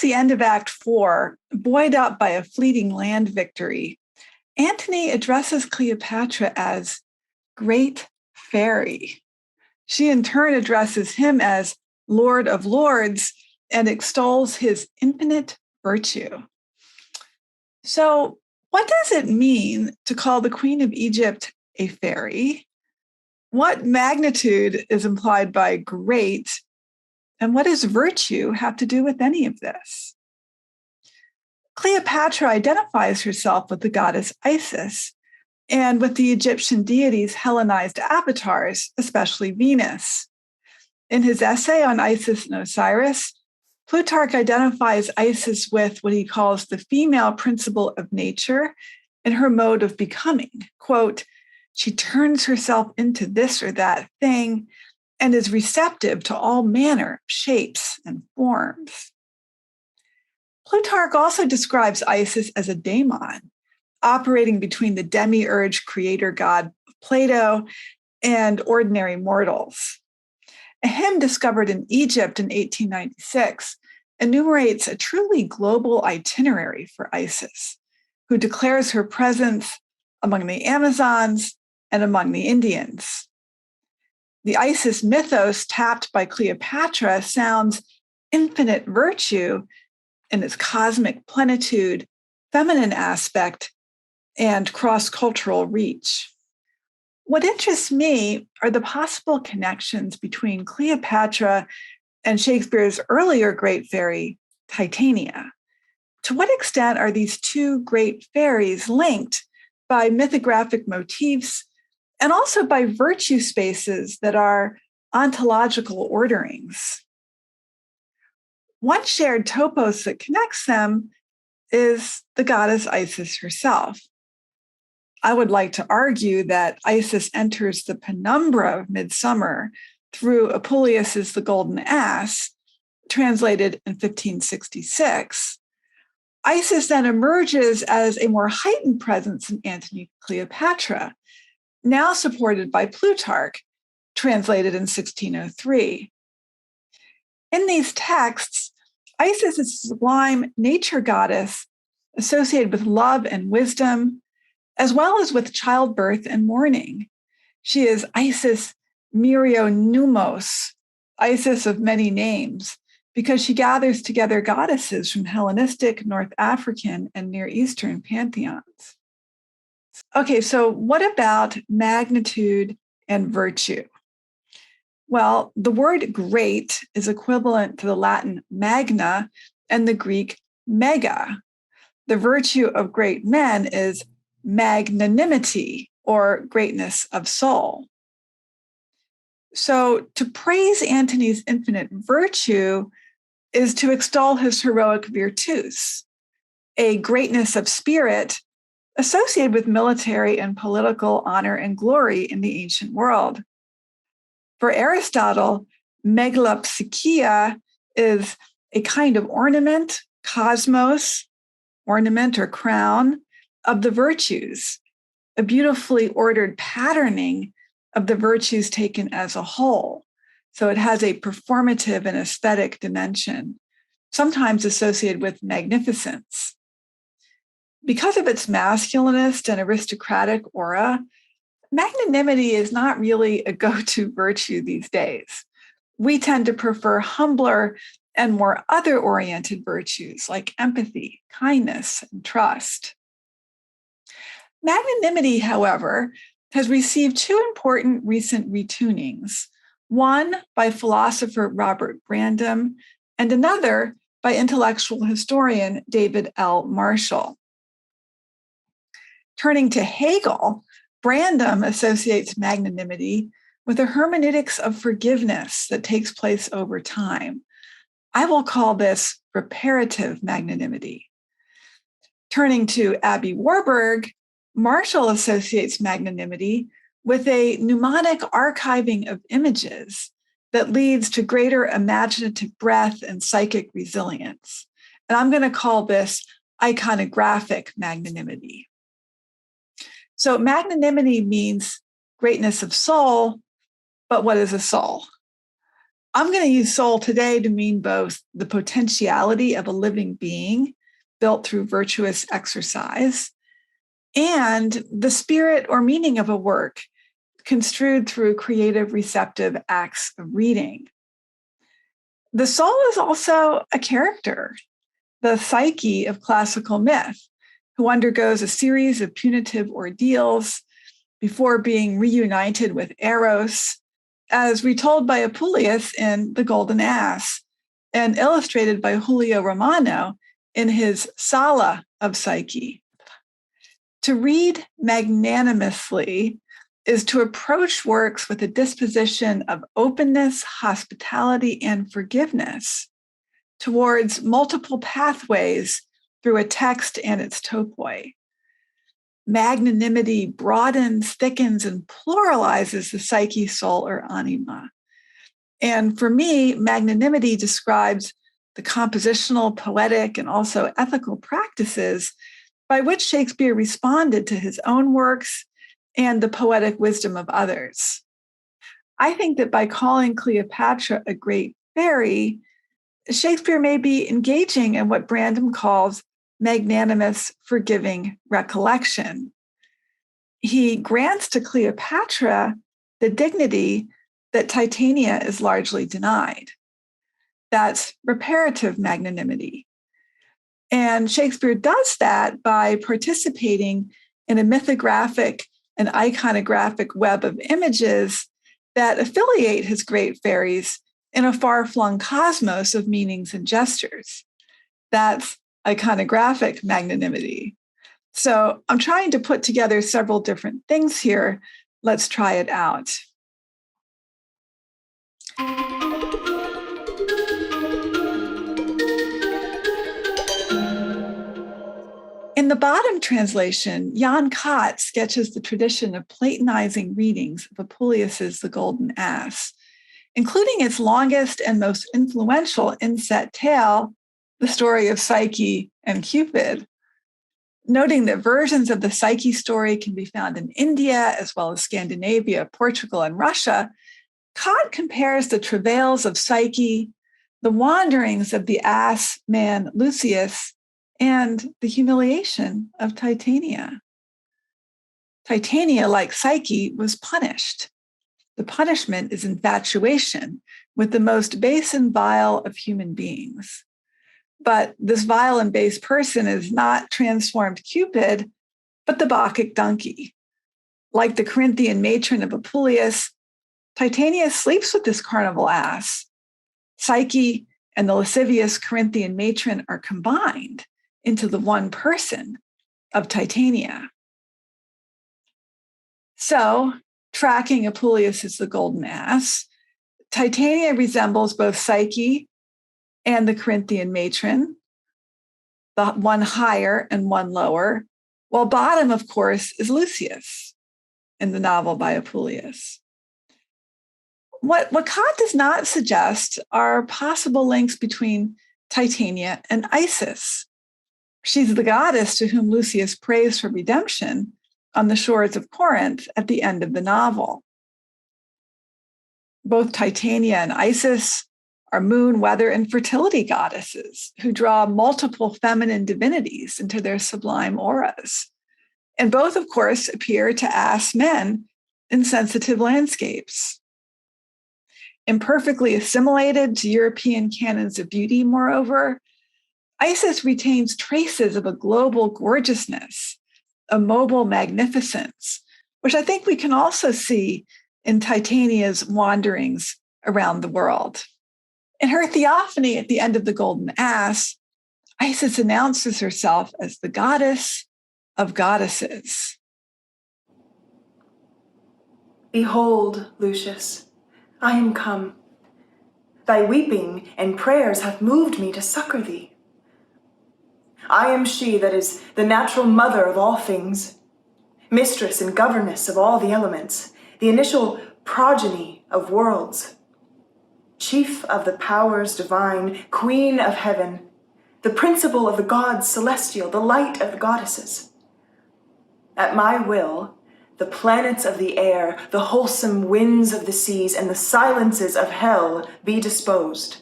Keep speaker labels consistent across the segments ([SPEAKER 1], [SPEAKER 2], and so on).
[SPEAKER 1] the end of Act 4, buoyed up by a fleeting land victory, Antony addresses Cleopatra as Great Fairy. She in turn addresses him as Lord of Lords and extols his infinite virtue. So, what does it mean to call the Queen of Egypt a fairy? What magnitude is implied by great? And what does virtue have to do with any of this? Cleopatra identifies herself with the goddess Isis and with the Egyptian deities' Hellenized avatars, especially Venus. In his essay on Isis and Osiris, Plutarch identifies Isis with what he calls the female principle of nature in her mode of becoming. Quote, she turns herself into this or that thing and is receptive to all manner of shapes and forms. Plutarch also describes Isis as a daemon, operating between the demiurge creator god of Plato and ordinary mortals. A hymn discovered in Egypt in 1896 enumerates a truly global itinerary for Isis, who declares her presence among the Amazons and among the Indians. The Isis mythos tapped by Cleopatra sounds infinite virtue in its cosmic plenitude, feminine aspect, and cross-cultural reach. What interests me are the possible connections between Cleopatra and Shakespeare's earlier great fairy, Titania. To what extent are these two great fairies linked by mythographic motifs and also by virtue spaces that are ontological orderings? One shared topos that connects them is the goddess Isis herself. I would like to argue that Isis enters the penumbra of Midsummer through Apuleius's The Golden Ass, translated in 1566. Isis then emerges as a more heightened presence in Antony Cleopatra, now supported by Plutarch, translated in 1603. In these texts, Isis is a sublime nature goddess associated with love and wisdom, as well as with childbirth and mourning. She is Isis Myrionymus, Isis of many names, because she gathers together goddesses from Hellenistic, North African, and Near Eastern pantheons. Okay, so what about magnitude and virtue? Well, the word great is equivalent to the Latin magna and the Greek mega. The virtue of great men is magnanimity, or greatness of soul. So to praise Antony's infinite virtue is to extol his heroic virtus, a greatness of spirit associated with military and political honor and glory in the ancient world. For Aristotle, megalopsychia is a kind of ornament, cosmos, ornament or crown, of the virtues, a beautifully ordered patterning of the virtues taken as a whole. So it has a performative and aesthetic dimension, sometimes associated with magnificence. Because of its masculinist and aristocratic aura, magnanimity is not really a go-to virtue these days. We tend to prefer humbler and more other-oriented virtues like empathy, kindness, and trust. Magnanimity, however, has received two important recent retunings, one by philosopher Robert Brandom and another by intellectual historian David L. Marshall. Turning to Hegel, Brandom associates magnanimity with a hermeneutics of forgiveness that takes place over time. I will call this reparative magnanimity. Turning to Abby Warburg, Marshall associates magnanimity with a mnemonic archiving of images that leads to greater imaginative breadth and psychic resilience. And I'm going to call this iconographic magnanimity. So magnanimity means greatness of soul, but what is a soul? I'm going to use soul today to mean both the potentiality of a living being built through virtuous exercise and the spirit or meaning of a work construed through creative, receptive acts of reading. The soul is also a character, the psyche of classical myth, who undergoes a series of punitive ordeals before being reunited with Eros, as retold by Apuleius in The Golden Ass and illustrated by Julio Romano in his Sala of Psyche. To read magnanimously is to approach works with a disposition of openness, hospitality, and forgiveness towards multiple pathways through a text and its topoi. Magnanimity broadens, thickens, and pluralizes the psyche, soul, or anima. And for me, magnanimity describes the compositional, poetic, and also ethical practices by which Shakespeare responded to his own works and the poetic wisdom of others. I think that by calling Cleopatra a great fairy, Shakespeare may be engaging in what Brandom calls magnanimous, forgiving recollection. He grants to Cleopatra the dignity that Titania is largely denied. That's reparative magnanimity. And Shakespeare does that by participating in a mythographic and iconographic web of images that affiliate his great fairies in a far-flung cosmos of meanings and gestures. That's iconographic magnanimity. So I'm trying to put together several different things here. Let's try it out. In the bottom translation, Jan Kott sketches the tradition of Platonizing readings of Apuleius's The Golden Ass, including its longest and most influential inset tale, the story of Psyche and Cupid. Noting that versions of the Psyche story can be found in India, as well as Scandinavia, Portugal, and Russia, Kott compares the travails of Psyche, the wanderings of the ass man Lucius, and the humiliation of Titania. Titania, like Psyche, was punished. The punishment is infatuation with the most base and vile of human beings. But this vile and base person is not transformed Cupid, but the Bacchic donkey. Like the Corinthian matron of Apuleius, Titania sleeps with this carnival ass. Psyche and the lascivious Corinthian matron are combined into the one person of Titania. So, tracking Apuleius as the golden ass, Titania resembles both Psyche and the Corinthian matron, the one higher and one lower, while bottom, of course, is Lucius in the novel by Apuleius. What Kott does not suggest are possible links between Titania and Isis. She's the goddess to whom Lucius prays for redemption on the shores of Corinth at the end of the novel. Both Titania and Isis are moon, weather, and fertility goddesses who draw multiple feminine divinities into their sublime auras. And both, of course, appear to ass men in sensitive landscapes. Imperfectly assimilated to European canons of beauty, moreover, Isis retains traces of a global gorgeousness, a mobile magnificence, which I think we can also see in Titania's wanderings around the world. In her theophany at the end of The Golden Ass, Isis announces herself as the goddess of goddesses.
[SPEAKER 2] Behold, Lucius, I am come. Thy weeping and prayers have moved me to succor thee. I am she that is the natural mother of all things, mistress and governess of all the elements, the initial progeny of worlds, chief of the powers divine, queen of heaven, the principle of the gods celestial, the light of the goddesses. At my will, the planets of the air, the wholesome winds of the seas, and the silences of hell be disposed.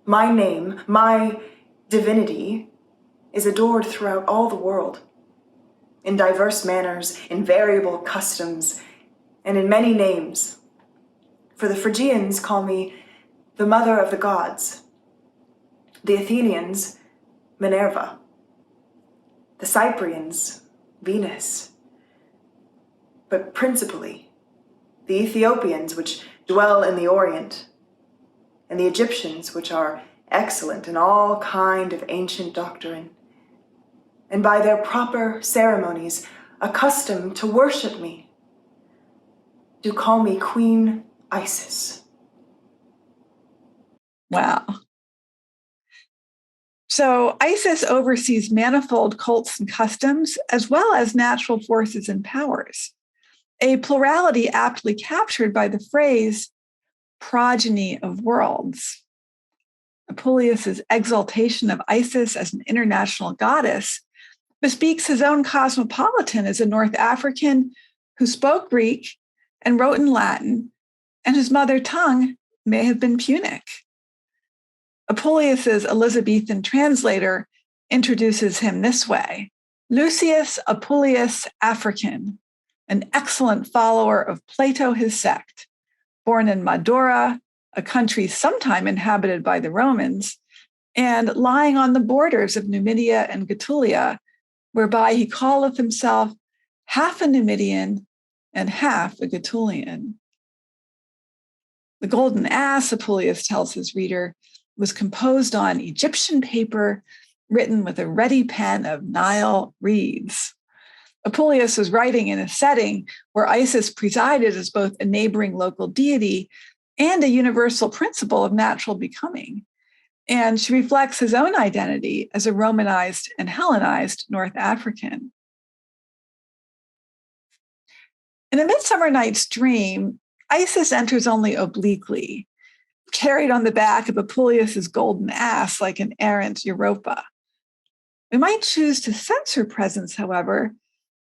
[SPEAKER 2] My name, my divinity, is adored throughout all the world, in diverse manners, in variable customs, and in many names. For the Phrygians call me the mother of the gods, the Athenians, Minerva, the Cyprians, Venus, but principally the Ethiopians, which dwell in the Orient, and the Egyptians, which are excellent in all kind of ancient doctrine, and by their proper ceremonies accustomed to worship me, do call me Queen Isis.
[SPEAKER 1] Wow. So Isis oversees manifold cults and customs, as well as natural forces and powers, a plurality aptly captured by the phrase progeny of worlds. Apuleius's exaltation of Isis as an international goddess bespeaks his own cosmopolitan as a North African who spoke Greek and wrote in Latin, and whose mother tongue may have been Punic. Apuleius's Elizabethan translator introduces him this way: Lucius Apuleius African, an excellent follower of Plato his sect, born in Madura, a country sometime inhabited by the Romans, and lying on the borders of Numidia and Getulia, whereby he calleth himself half a Numidian and half a Getulian. The Golden Ass, Apuleius tells his reader, was composed on Egyptian paper, written with a ready pen of Nile reeds. Apuleius was writing in a setting where Isis presided as both a neighboring local deity and a universal principle of natural becoming. And she reflects his own identity as a Romanized and Hellenized North African. In A Midsummer Night's Dream, Isis enters only obliquely, carried on the back of Apuleius's golden ass like an errant Europa. We might choose to sense her presence, however,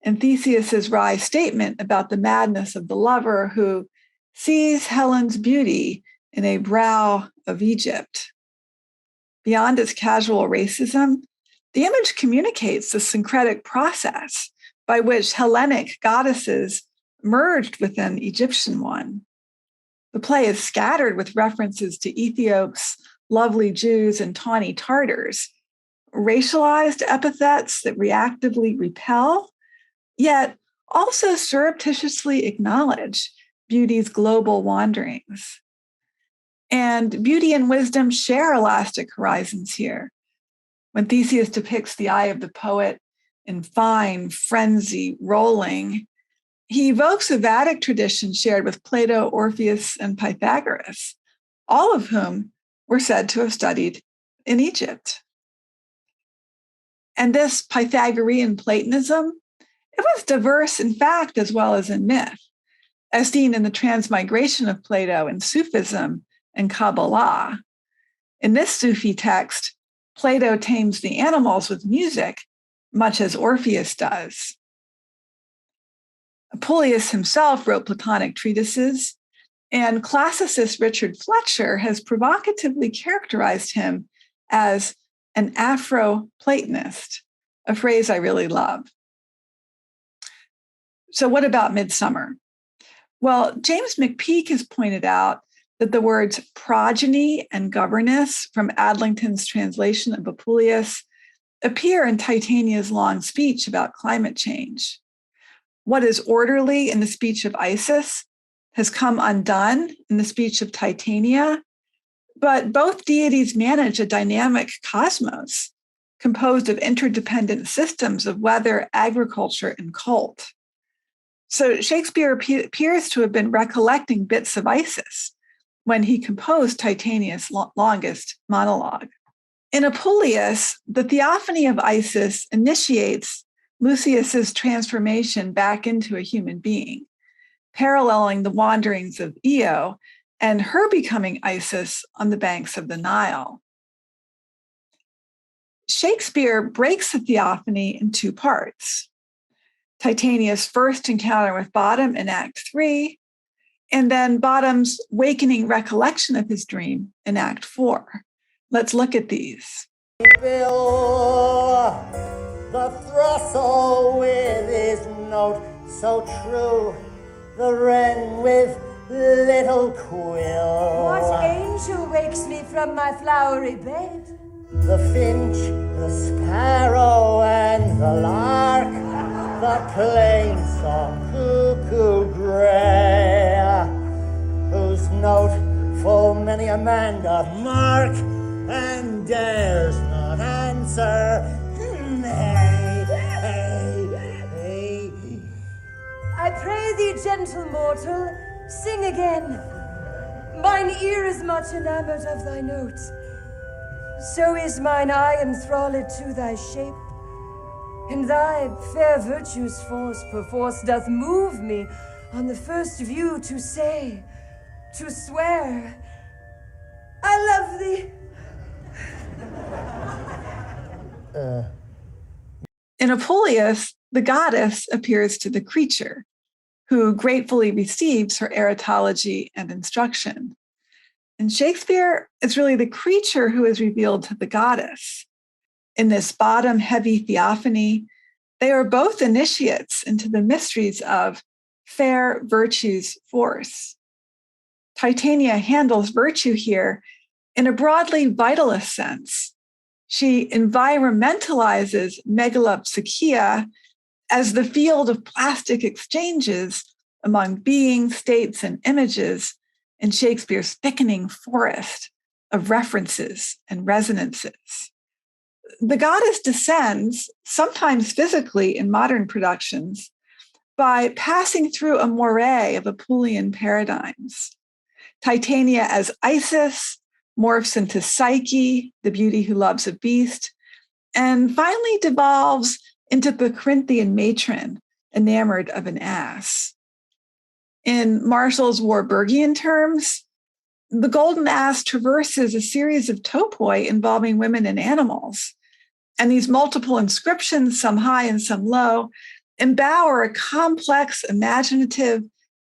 [SPEAKER 1] in Theseus's wry statement about the madness of the lover who sees Helen's beauty in a brow of Egypt. Beyond its casual racism, the image communicates the syncretic process by which Hellenic goddesses merged with an Egyptian one. The play is scattered with references to Ethiops, lovely Jews, and tawny Tartars, racialized epithets that reactively repel, yet also surreptitiously acknowledge beauty's global wanderings. And beauty and wisdom share elastic horizons here. When Theseus depicts the eye of the poet in fine frenzy rolling, he evokes a Vedic tradition shared with Plato, Orpheus, and Pythagoras, all of whom were said to have studied in Egypt. And this Pythagorean Platonism, it was diverse in fact as well as in myth, as seen in the transmigration of Plato in Sufism and Kabbalah. In this Sufi text, Plato tames the animals with music, much as Orpheus does. Apuleius himself wrote Platonic treatises, and classicist Richard Fletcher has provocatively characterized him as an Afro-Platonist, a phrase I really love. So what about Midsummer? Well, James McPeak has pointed out that the words progeny and governess from Adlington's translation of Apuleius appear in Titania's long speech about climate change. What is orderly in the speech of Isis has come undone in the speech of Titania, but both deities manage a dynamic cosmos composed of interdependent systems of weather, agriculture, and cult. So Shakespeare appears to have been recollecting bits of Isis when he composed Titania's longest monologue. In Apuleius, the theophany of Isis initiates Lucius's transformation back into a human being, paralleling the wanderings of Io and her becoming Isis on the banks of the Nile. Shakespeare breaks the theophany in two parts. Titania's first encounter with Bottom in Act 3, and then Bottom's wakening recollection of his dream in Act 4. Let's look at these.
[SPEAKER 3] Fill the throstle with his note so true, the wren with little quill.
[SPEAKER 4] What angel wakes me from my flowery bed?
[SPEAKER 3] The finch, the sparrow, and the lark, the plain song cuckoo grey, whose note full many a man doth mark, and dares not answer. Nay,
[SPEAKER 4] I pray thee, gentle mortal, sing again. Mine ear is much enamored of thy notes. So is mine eye enthralled to thy shape, and thy fair virtue's force perforce doth move me on the first view to say, to swear, I love thee.
[SPEAKER 1] In Apuleius, the goddess appears to the creature, who gratefully receives her erotology and instruction. In Shakespeare, it's really the creature who is revealed to the goddess. In this bottom-heavy theophany, they are both initiates into the mysteries of fair virtue's force. Titania handles virtue here in a broadly vitalist sense. She environmentalizes megalopsychia as the field of plastic exchanges among beings, states, and images in Shakespeare's thickening forest of references and resonances. The goddess descends, sometimes physically in modern productions, by passing through a moray of Apuleian paradigms. Titania as Isis morphs into Psyche, the beauty who loves a beast, and finally devolves into the Corinthian matron, enamored of an ass. In Marshall's Warburgian terms, the golden ass traverses a series of topoi involving women and animals, and these multiple inscriptions, some high and some low, embower a complex, imaginative,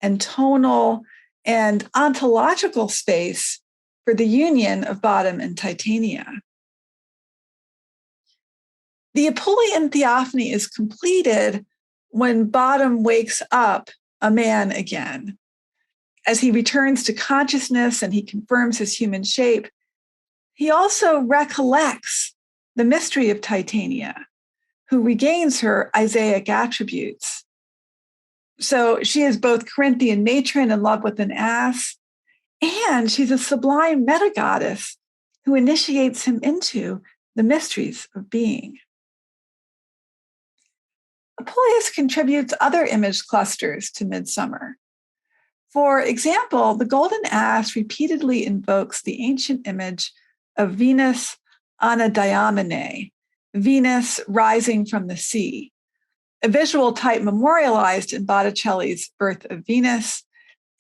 [SPEAKER 1] and tonal and ontological space for the union of Bottom and Titania. The Apuleian theophany is completed when Bottom wakes up a man again. As he returns to consciousness and he confirms his human shape, he also recollects the mystery of Titania, who regains her Isaic attributes. So she is both Corinthian matron in love with an ass, and she's a sublime metagoddess who initiates him into the mysteries of being. Apuleius contributes other image clusters to Midsummer. For example, the golden ass repeatedly invokes the ancient image of Venus Anadyomene, Venus rising from the sea, a visual type memorialized in Botticelli's Birth of Venus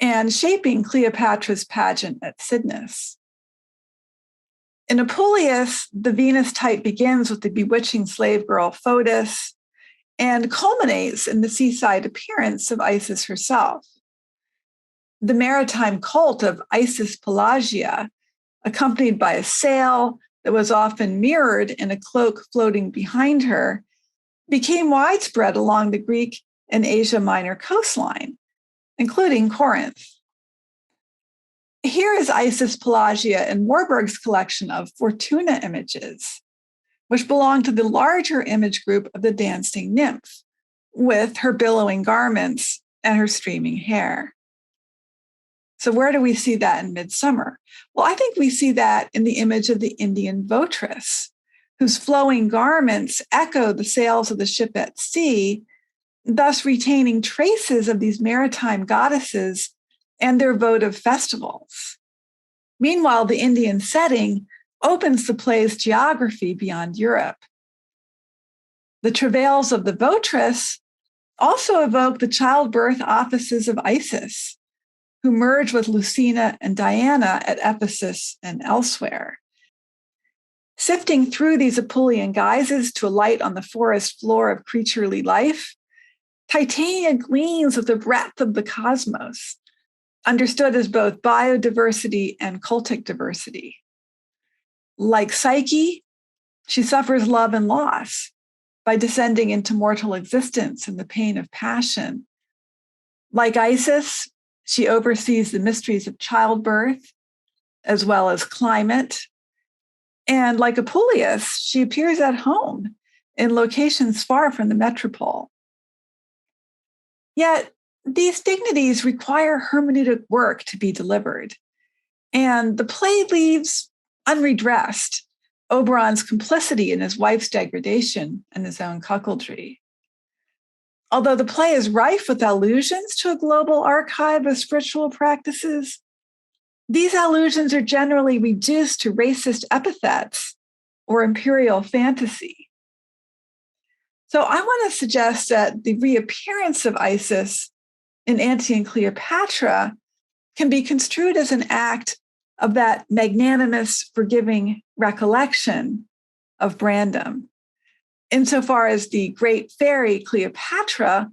[SPEAKER 1] and shaping Cleopatra's pageant at Cydnus. In Apuleius, the Venus type begins with the bewitching slave girl Fotis and culminates in the seaside appearance of Isis herself. The maritime cult of Isis Pelagia, accompanied by a sail that was often mirrored in a cloak floating behind her, became widespread along the Greek and Asia Minor coastline, including Corinth. Here is Isis Pelagia in Warburg's collection of Fortuna images, which belong to the larger image group of the dancing nymph, with her billowing garments and her streaming hair. So where do we see that in Midsummer? Well, I think we see that in the image of the Indian votress, whose flowing garments echo the sails of the ship at sea, thus retaining traces of these maritime goddesses and their votive festivals. Meanwhile, the Indian setting opens the play's geography beyond Europe. The travails of the votress also evoke the childbirth offices of Isis, who merge with Lucina and Diana at Ephesus and elsewhere. Sifting through these Apuleian guises to alight on the forest floor of creaturely life, Titania gleans with the breadth of the cosmos, understood as both biodiversity and cultic diversity. Like Psyche, she suffers love and loss by descending into mortal existence and the pain of passion. Like Isis, she oversees the mysteries of childbirth, as well as climate. And like Apuleius, she appears at home in locations far from the metropole. Yet, these dignities require hermeneutic work to be delivered, and the play leaves unredressed Oberon's complicity in his wife's degradation and his own cuckoldry. Although the play is rife with allusions to a global archive of spiritual practices, these allusions are generally reduced to racist epithets or imperial fantasy. So I want to suggest that the reappearance of Isis in Antony and Cleopatra can be construed as an act of that magnanimous, forgiving recollection of Brandom, insofar as the great fairy Cleopatra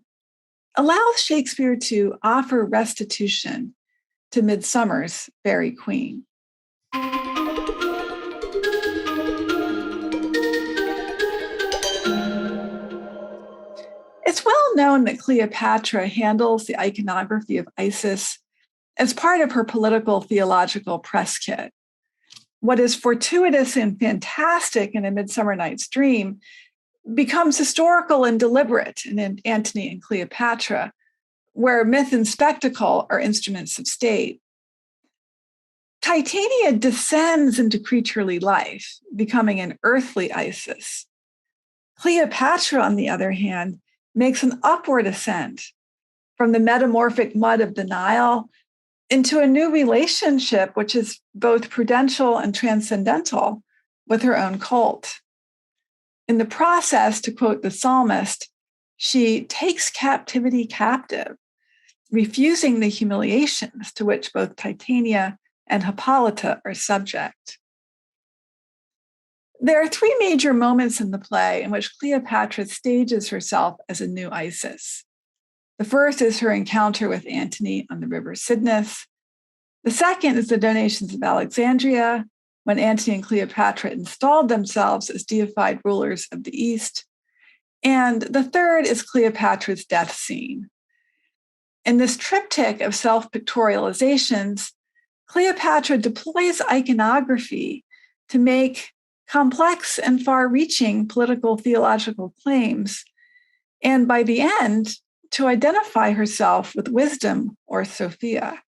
[SPEAKER 1] allows Shakespeare to offer restitution to Midsummer's fairy queen. It's well known that Cleopatra handles the iconography of Isis as part of her political theological press kit. What is fortuitous and fantastic in A Midsummer Night's Dream becomes historical and deliberate in Antony and Cleopatra, where myth and spectacle are instruments of state. Titania descends into creaturely life, becoming an earthly Isis. Cleopatra, on the other hand, makes an upward ascent from the metamorphic mud of the Nile into a new relationship, which is both prudential and transcendental, with her own cult. In the process, to quote the psalmist, she takes captivity captive, refusing the humiliations to which both Titania and Hippolyta are subject. There are three major moments in the play in which Cleopatra stages herself as a new Isis. The first is her encounter with Antony on the river Cydnus. The second is the donations of Alexandria, when Antony and Cleopatra installed themselves as deified rulers of the East. And the third is Cleopatra's death scene. In this triptych of self-pictorializations, Cleopatra deploys iconography to make complex and far-reaching political theological claims, and by the end, to identify herself with wisdom or Sophia.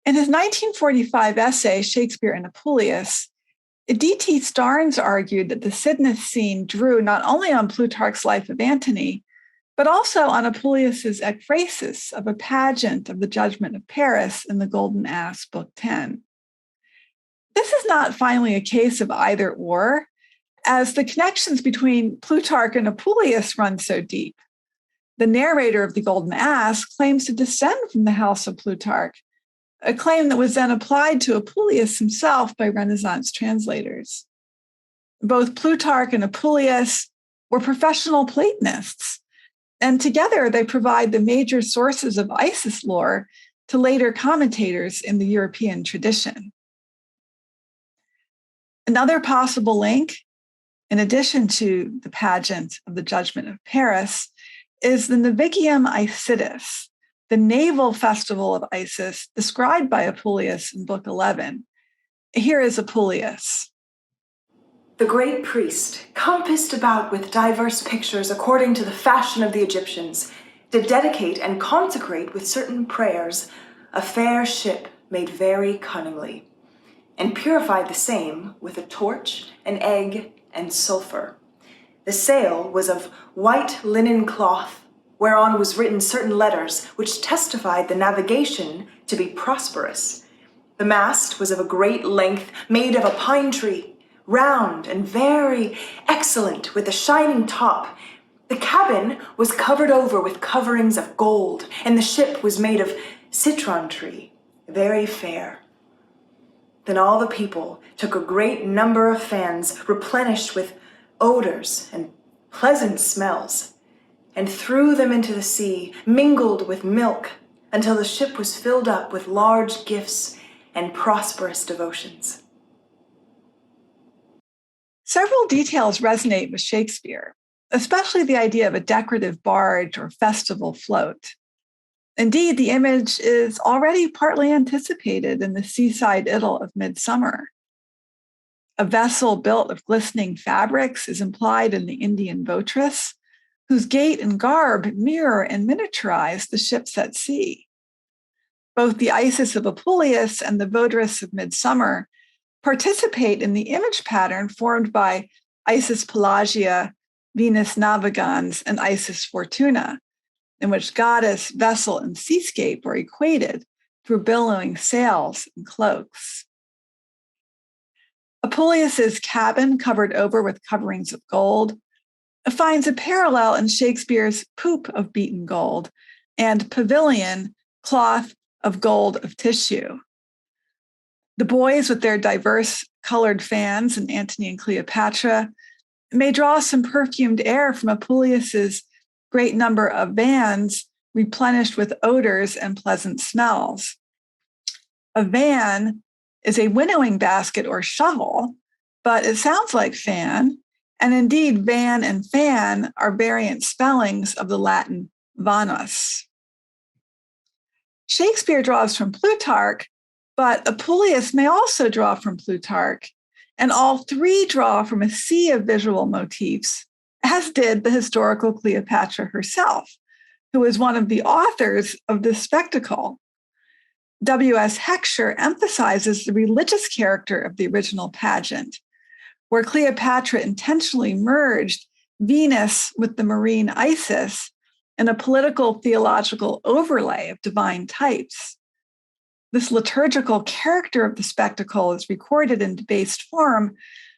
[SPEAKER 1] In his 1945 essay, Shakespeare and Apuleius, D.T. Starnes argued that the Cydnus scene drew not only on Plutarch's life of Antony, but also on Apuleius's ekphrasis of a pageant of the Judgment of Paris in the Golden Ass, Book 10. This is not finally a case of either or, as the connections between Plutarch and Apuleius run so deep. The narrator of the Golden Ass claims to descend from the house of Plutarch, a claim that was then applied to Apuleius himself by Renaissance translators. Both Plutarch and Apuleius were professional Platonists, and together they provide the major sources of Isis lore to later commentators in the European tradition. Another possible link, in addition to the pageant of the Judgment of Paris, is the navigium Isidis, the naval festival of Isis described by Apuleius in Book 11. Here is Apuleius.
[SPEAKER 2] The great priest, compassed about with diverse pictures according to the fashion of the Egyptians, did dedicate and consecrate with certain prayers a fair ship made very cunningly, and purified the same with a torch, an egg, and sulfur. The sail was of white linen cloth, whereon was written certain letters which testified the navigation to be prosperous. The mast was of a great length, made of a pine tree, round and very excellent, with a shining top. The cabin was covered over with coverings of gold, and the ship was made of citron tree, very fair. Then all the people took a great number of fans, replenished with odors and pleasant smells, and threw them into the sea, mingled with milk, until the ship was filled up with large gifts and prosperous devotions.
[SPEAKER 1] Several details resonate with Shakespeare, especially the idea of a decorative barge or festival float. Indeed, the image is already partly anticipated in the seaside idyll of Midsummer. A vessel built of glistening fabrics is implied in the Indian votress, whose gait and garb mirror and miniaturize the ships at sea. Both the Isis of Apuleius and the votress of Midsummer participate in the image pattern formed by Isis Pelagia, Venus Navigans, and Isis Fortuna, in which goddess, vessel, and seascape were equated through billowing sails and cloaks. Apuleius's cabin, covered over with coverings of gold, finds a parallel in Shakespeare's poop of beaten gold and pavilion, cloth of gold of tissue. The boys with their diverse colored fans in Antony and Cleopatra may draw some perfumed air from Apuleius's great number of vans replenished with odors and pleasant smells. A van is a winnowing basket or shovel, but it sounds like fan, and indeed van and fan are variant spellings of the Latin vanus. Shakespeare draws from Plutarch, but Apuleius may also draw from Plutarch, and all three draw from a sea of visual motifs, as did the historical Cleopatra herself, who is one of the authors of this spectacle. W.S. Heckscher emphasizes the religious character of the original pageant, where Cleopatra intentionally merged Venus with the marine Isis in a political theological overlay of divine types. This liturgical character of the spectacle is recorded in debased form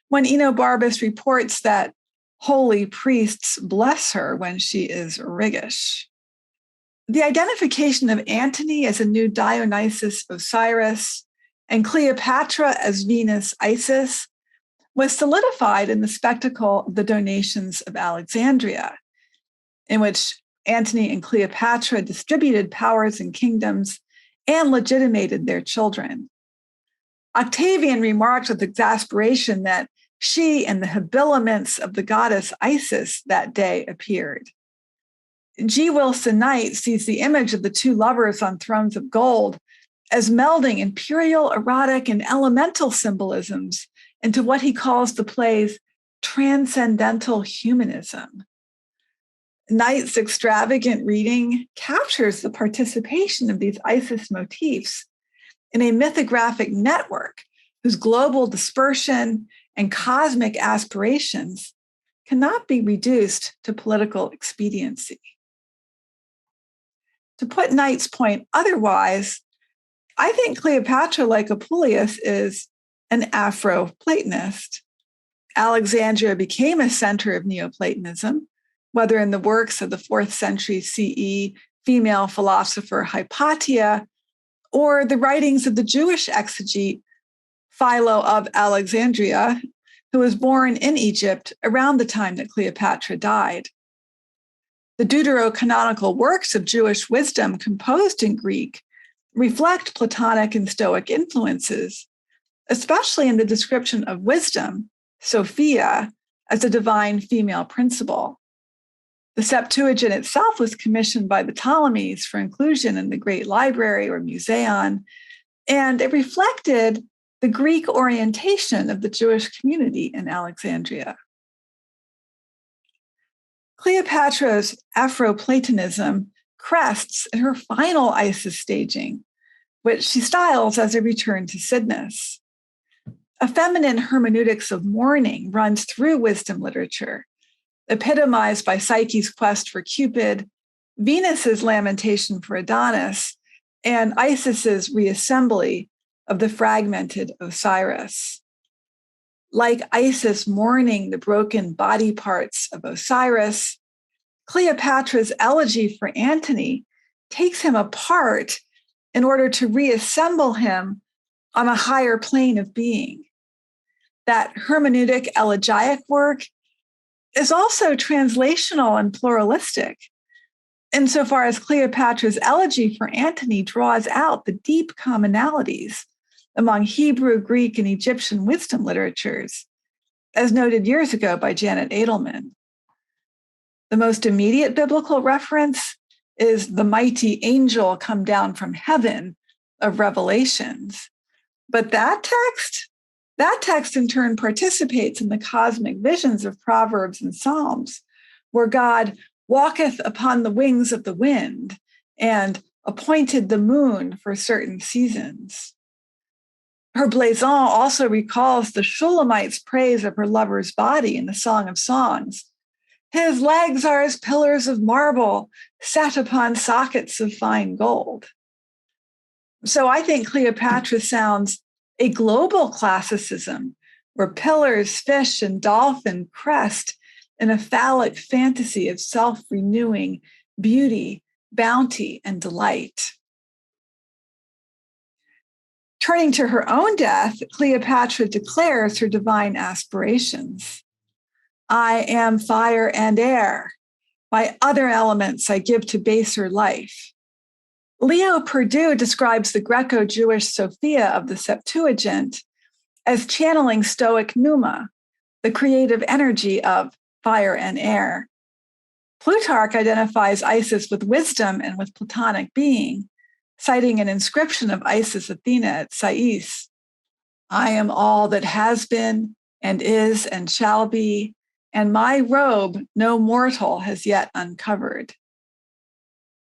[SPEAKER 1] when Enobarbus reports that holy priests bless her when she is riggish. The identification of Antony as a new Dionysus Osiris and Cleopatra as Venus Isis was solidified in the spectacle of the donations of Alexandria, in which Antony and Cleopatra distributed powers and kingdoms and legitimated their children. Octavian remarked with exasperation that she and the habiliments of the goddess Isis that day appeared. G. Wilson Knight sees the image of the two lovers on thrones of gold as melding imperial, erotic, and elemental symbolisms into what he calls the play's transcendental humanism. Knight's extravagant reading captures the participation of these Isis motifs in a mythographic network whose global dispersion and cosmic aspirations cannot be reduced to political expediency. To put Knight's point otherwise, I think Cleopatra, like Apuleius, is an Afro-Platonist. Alexandria became a center of Neoplatonism, whether in the works of the 4th century CE female philosopher Hypatia, or the writings of the Jewish exegete Philo of Alexandria, who was born in Egypt around the time that Cleopatra died. The deuterocanonical works of Jewish wisdom composed in Greek reflect Platonic and Stoic influences, especially in the description of wisdom, Sophia, as a divine female principle. The Septuagint itself was commissioned by the Ptolemies for inclusion in the Great Library or Museon, and it reflected the Greek orientation of the Jewish community in Alexandria. Cleopatra's Afro-Platonism crests in her final Isis staging, which she styles as a return to Cydnus. A feminine hermeneutics of mourning runs through wisdom literature, epitomized by Psyche's quest for Cupid, Venus's lamentation for Adonis, and Isis's reassembly of the fragmented Osiris. Like Isis mourning the broken body parts of Osiris, Cleopatra's elegy for Antony takes him apart in order to reassemble him on a higher plane of being. That hermeneutic elegiac work is also translational and pluralistic, insofar as Cleopatra's elegy for Antony draws out the deep commonalities among Hebrew, Greek, and Egyptian wisdom literatures, as noted years ago by Janet Edelman. The most immediate biblical reference is the mighty angel come down from heaven of Revelations. But that text in turn participates in the cosmic visions of Proverbs and Psalms, where God walketh upon the wings of the wind and appointed the moon for certain seasons. Her blazon also recalls the Shulamite's praise of her lover's body in the Song of Songs. His legs are as pillars of marble set upon sockets of fine gold. So I think Cleopatra sounds a global classicism where pillars, fish, and dolphin crest in a phallic fantasy of self-renewing beauty, bounty, and delight. Turning to her own death, Cleopatra declares her divine aspirations. I am fire and air. My other elements I give to baser life. Leo Perdue describes the Greco-Jewish Sophia of the Septuagint as channeling Stoic pneuma, the creative energy of fire and air. Plutarch identifies Isis with wisdom and with Platonic being, citing an inscription of Isis Athena at Sais. I am all that has been and is and shall be, and my robe no mortal has yet uncovered.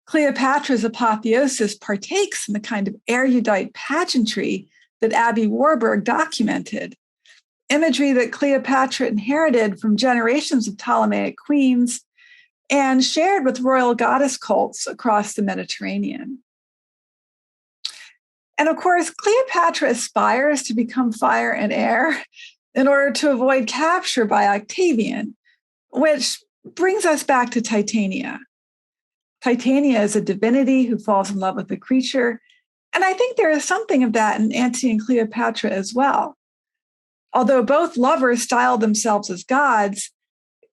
[SPEAKER 1] Cleopatra's apotheosis partakes in the kind of erudite pageantry that Abby Warburg documented, imagery that Cleopatra inherited from generations of Ptolemaic queens and shared with royal goddess cults across the Mediterranean. And of course, Cleopatra aspires to become fire and air in order to avoid capture by Octavian, which brings us back to Titania. Titania is a divinity who falls in love with a creature, and I think there is something of that in Antony and Cleopatra as well. Although both lovers style themselves as gods,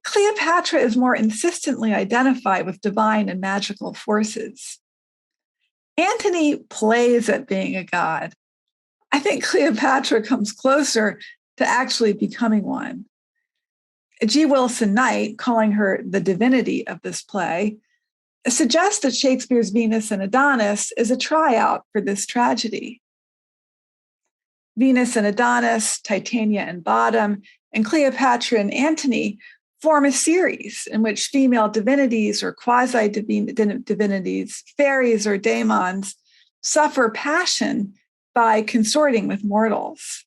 [SPEAKER 1] Cleopatra is more insistently identified with divine and magical forces. Antony plays at being a god. I think Cleopatra comes closer to actually becoming one. G. Wilson Knight, calling her the divinity of this play, suggests that Shakespeare's Venus and Adonis is a tryout for this tragedy. Venus and Adonis, Titania and Bottom, and Cleopatra and Antony form a series in which female divinities or quasi-divinities, fairies or daemons, suffer passion by consorting with mortals.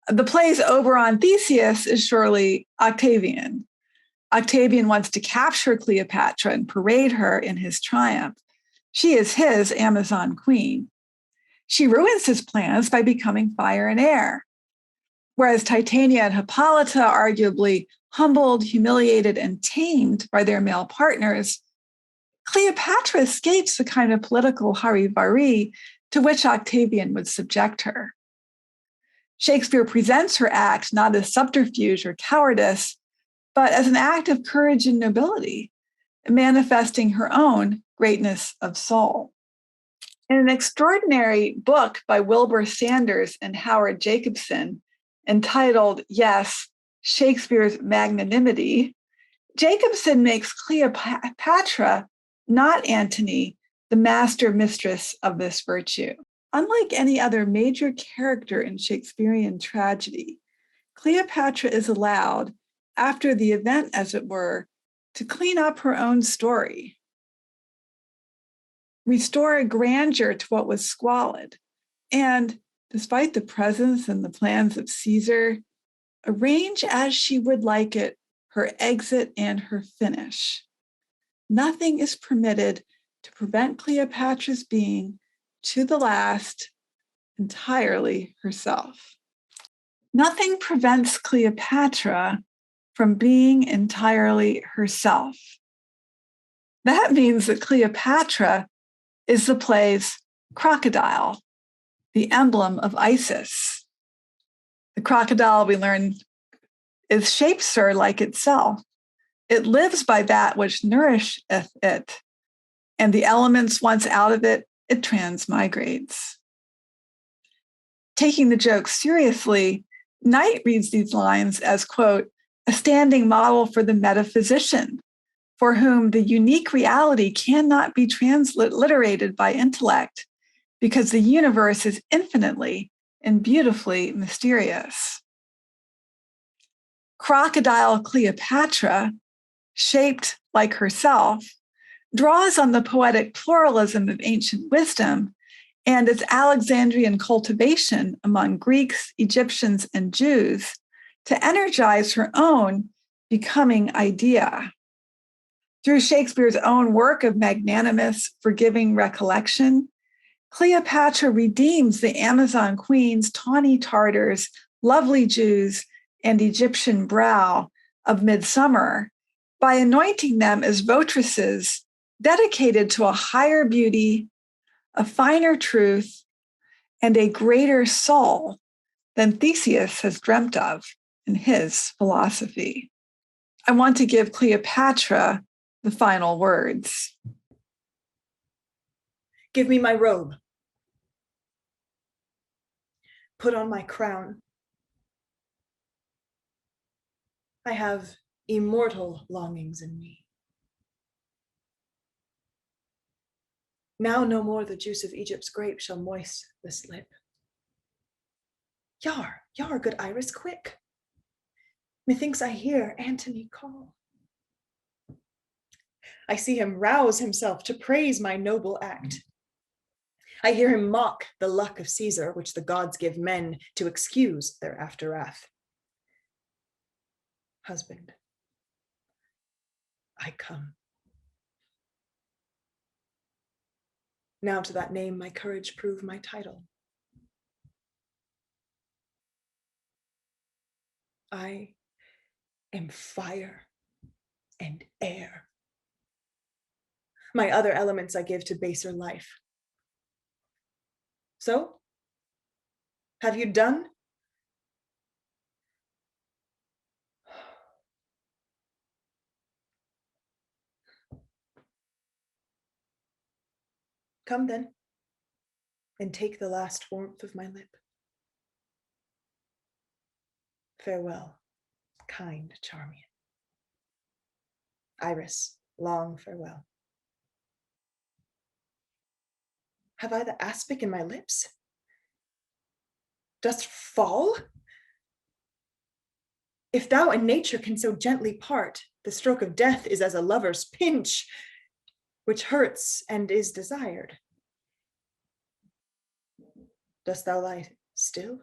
[SPEAKER 1] The play's Oberon Theseus is surely Octavian. Octavian wants to capture Cleopatra and parade her in his triumph. She is his Amazon queen. She ruins his plans by becoming fire and air. Whereas Titania and Hippolyta, arguably humbled, humiliated, and tamed by their male partners, Cleopatra escapes the kind of political hurry-burry to which Octavian would subject her. Shakespeare presents her act not as subterfuge or cowardice, but as an act of courage and nobility, manifesting her own greatness of soul. In an extraordinary book by Wilbur Sanders and Howard Jacobson, entitled, yes, Shakespeare's Magnanimity, Jacobson makes Cleopatra, not Antony, the master mistress of this virtue. Unlike any other major character in Shakespearean tragedy, Cleopatra is allowed, after the event, as it were, to clean up her own story, restore a grandeur to what was squalid, and, despite the presence and the plans of Caesar, arrange as she would like it her exit and her finish. Nothing is permitted to prevent Cleopatra's being, to the last, entirely herself. Nothing prevents Cleopatra from being entirely herself. That means that Cleopatra is the play's crocodile, the emblem of Isis. The crocodile, we learn, is shaped, sir, like itself. It lives by that which nourisheth it, and the elements once out of it, it transmigrates. Taking the joke seriously, Knight reads these lines as, quote, a standing model for the metaphysician, for whom the unique reality cannot be transliterated by intellect, because the universe is infinitely and beautifully mysterious. Crocodile Cleopatra, shaped like herself, draws on the poetic pluralism of ancient wisdom and its Alexandrian cultivation among Greeks, Egyptians, and Jews to energize her own becoming idea. Through Shakespeare's own work of magnanimous, forgiving recollection, Cleopatra redeems the Amazon queen's tawny Tartars, lovely Jews, and Egyptian brow of Midsummer by anointing them as votresses dedicated to a higher beauty, a finer truth, and a greater soul than Theseus has dreamt of in his philosophy. I want to give Cleopatra the final words.
[SPEAKER 2] Give me my robe. Put on my crown. I have immortal longings in me. Now no more the juice of Egypt's grape shall moist this lip. Yar, yar, good Iris, quick. Methinks I hear Antony call. I see him rouse himself to praise my noble act. I hear him mock the luck of Caesar, which the gods give men to excuse their afterwrath. Husband, I come. Now to that name my courage prove my title. I am fire and air. My other elements I give to baser life. So, have you done? Come then, and take the last warmth of my lip. Farewell, kind Charmian. Iris, long farewell. Have I the aspic in my lips? Dost fall? If thou and nature can so gently part, the stroke of death is as a lover's pinch, which hurts and is desired. Dost thou lie still?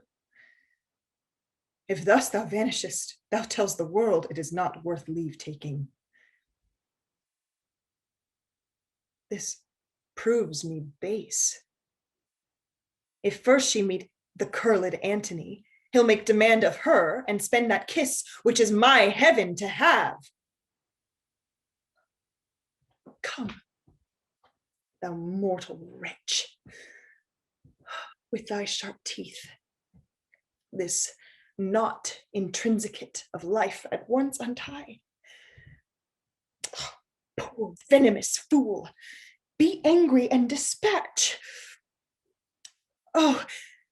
[SPEAKER 2] If thus thou vanishest, thou tells the world it is not worth leave taking. This proves me base. If first she meet the curled Antony, he'll make demand of her and spend that kiss which is my heaven to have. Come, thou mortal wretch, with thy sharp teeth, this knot intrinsicate of life at once untie. Poor venomous fool, be angry and dispatch. Oh,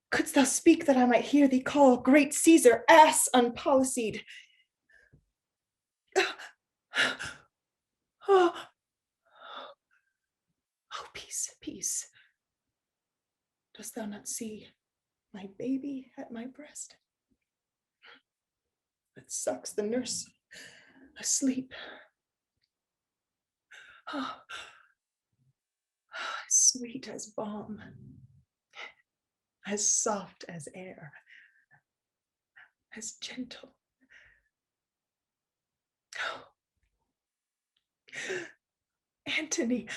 [SPEAKER 2] couldst thou speak that I might hear thee call great Caesar ass unpolicied. Oh, peace, peace. Dost thou not see my baby at my breast? That sucks the nurse asleep. Oh, sweet as balm, as soft as air, as gentle. Oh, Antony.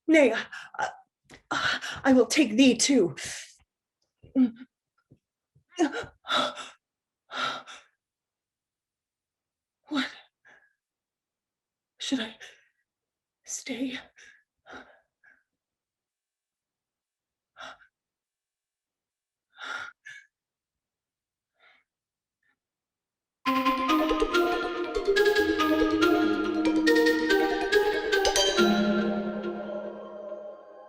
[SPEAKER 2] Nay, I will take thee too. What? Should I stay?
[SPEAKER 1] you.